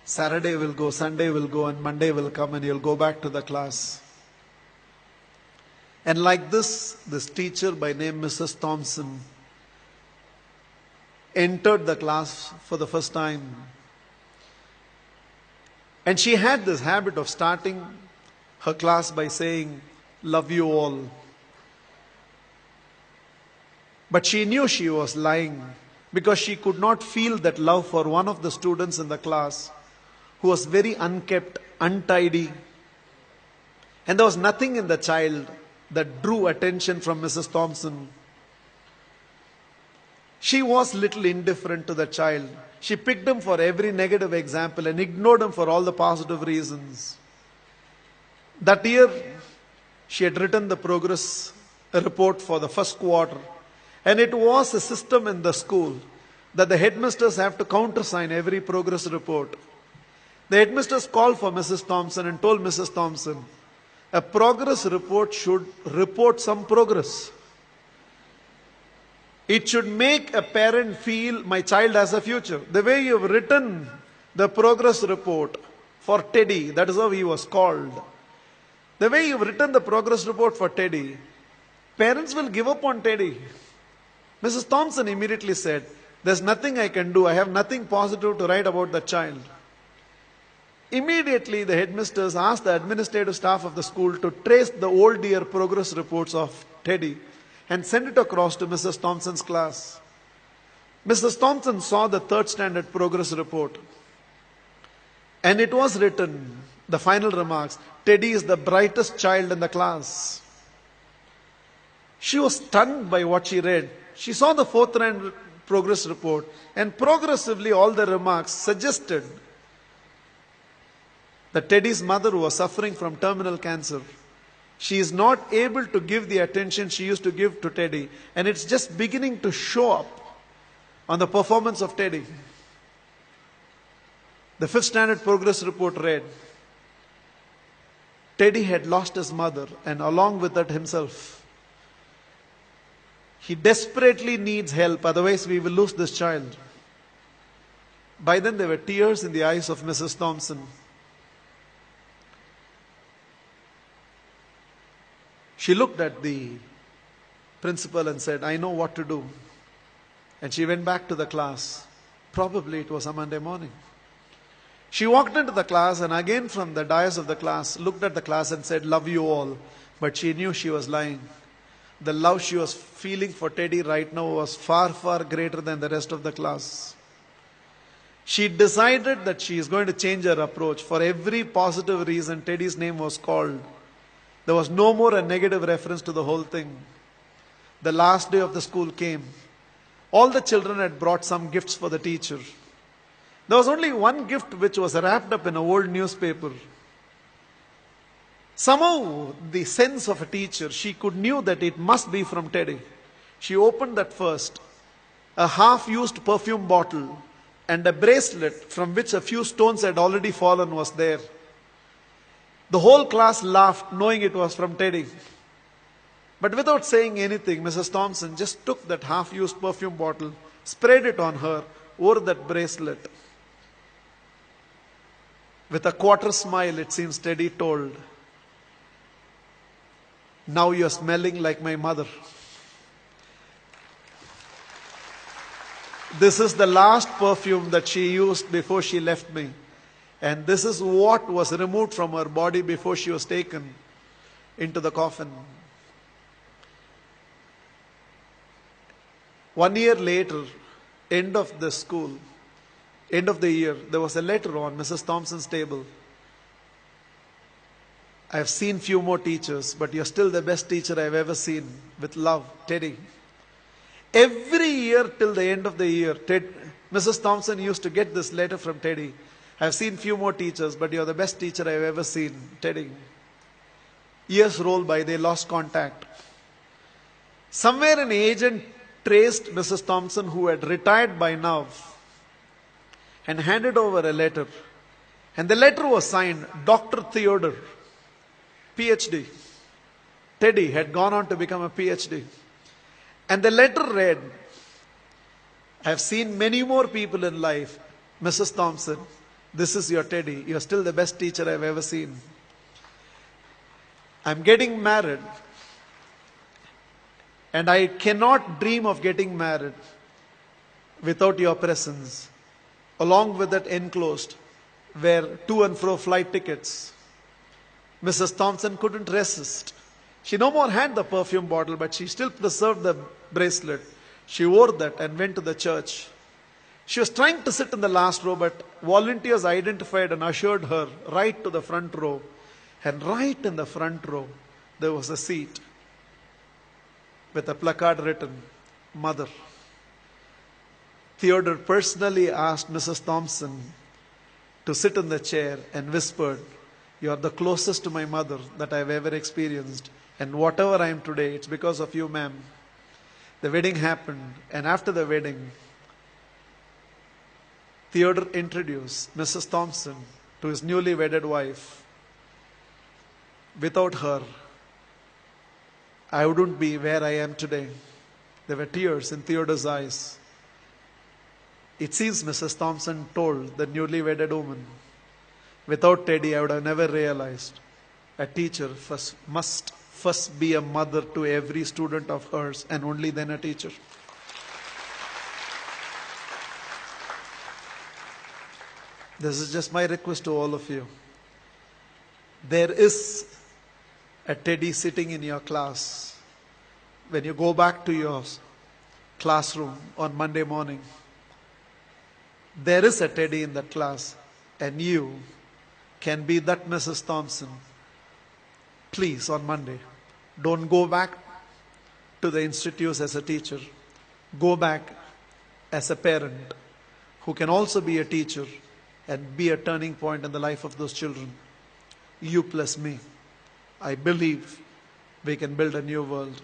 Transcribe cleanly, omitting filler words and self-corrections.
Saturday will go, Sunday will go, and Monday will come and you'll go back to the class. And like this teacher by name Mrs. Thompson entered the class for the first time. And she had this habit of starting her class by saying, "Love you all." But she knew she was lying because she could not feel that love for one of the students in the class who was very unkept, untidy. And there was nothing in the child that drew attention from Mrs. Thompson. She was little indifferent to the child. She picked him for every negative example and ignored him for all the positive reasons. That year, she had written the progress report for the first quarter. And it was a system in the school that the headmasters have to countersign every progress report. The headmasters called for Mrs. Thompson and told Mrs. Thompson, a progress report should report some progress. It should make a parent feel my child has a future. The way you've written the progress report for Teddy, that is how he was called. The way you've written the progress report for Teddy, parents will give up on Teddy. Mrs. Thompson immediately said, there's nothing I can do. I have nothing positive to write about the child. Immediately, the headmasters asked the administrative staff of the school to trace the old year progress reports of Teddy and send it across to Mrs. Thompson's class. Mrs. Thompson saw the third standard progress report. And it was written, the final remarks, Teddy is the brightest child in the class. She was stunned by what she read. She saw the fourth standard progress report, and progressively all the remarks suggested that Teddy's mother was suffering from terminal cancer. She is not able to give the attention she used to give to Teddy, and it's just beginning to show up on the performance of Teddy. The fifth standard progress report read, Teddy had lost his mother and along with that himself. He desperately needs help, otherwise we will lose this child. By then there were tears in the eyes of Mrs. Thompson. She looked at the principal and said, I know what to do. And she went back to the class. Probably it was a Monday morning. She walked into the class and again from the dais of the class, looked at the class and said, love you all. But she knew she was lying. The love she was feeling for Teddy right now was far, far greater than the rest of the class. She decided that she is going to change her approach. For every positive reason, Teddy's name was called. There was no more a negative reference to the whole thing. The last day of the school came. All the children had brought some gifts for the teacher. There was only one gift which was wrapped up in an old newspaper. Somehow, the sense of a teacher, she knew that it must be from Teddy. She opened that first. A half-used perfume bottle and a bracelet from which a few stones had already fallen was there. The whole class laughed, knowing it was from Teddy. But without saying anything, Mrs. Thompson just took that half-used perfume bottle, sprayed it on her, wore that bracelet. With a quarter smile, it seems Teddy told, now you're smelling like my mother. This is the last perfume that she used before she left me. And this is what was removed from her body before she was taken into the coffin. 1 year later, end of the school, end of the year, there was a letter on Mrs. Thompson's table. I have seen few more teachers, but you're still the best teacher I've ever seen. With love, Teddy. Every year till the end of the year, Mrs. Thompson used to get this letter from Teddy. I've seen few more teachers, but you're the best teacher I've ever seen, Teddy. Years rolled by, they lost contact. Somewhere an agent traced Mrs. Thompson, who had retired by now, and handed over a letter. And the letter was signed, Dr. Theodore, PhD. Teddy had gone on to become a PhD. And the letter read, I have seen many more people in life, Mrs. Thompson. This is your Teddy. You're still the best teacher I've ever seen. I'm getting married, and I cannot dream of getting married without your presence. Along with that enclosed were to and fro flight tickets. Mrs. Thompson couldn't resist. She no more had the perfume bottle, but she still preserved the bracelet. She wore that and went to the church. She was trying to sit in the last row, but volunteers identified and ushered her right to the front row. And right in the front row, there was a seat with a placard written, Mother. Theodore personally asked Mrs. Thompson to sit in the chair and whispered, "You are the closest to my mother that I've ever experienced. And whatever I am today, it's because of you, ma'am." The wedding happened, and after the wedding, Theodore introduced Mrs. Thompson to his newly wedded wife. Without her, I wouldn't be where I am today. There were tears in Theodore's eyes. It seems Mrs. Thompson told the newly wedded woman, "Without Teddy, I would have never realized a teacher must first be a mother to every student of hers, and only then a teacher." This is just my request to all of you. There is a Teddy sitting in your class. When you go back to your classroom on Monday morning, there is a Teddy in that class, and you can be that Mrs. Thompson. Please, on Monday, don't go back to the institutes as a teacher. Go back as a parent who can also be a teacher and be a turning point in the life of those children. You plus me. I believe we can build a new world.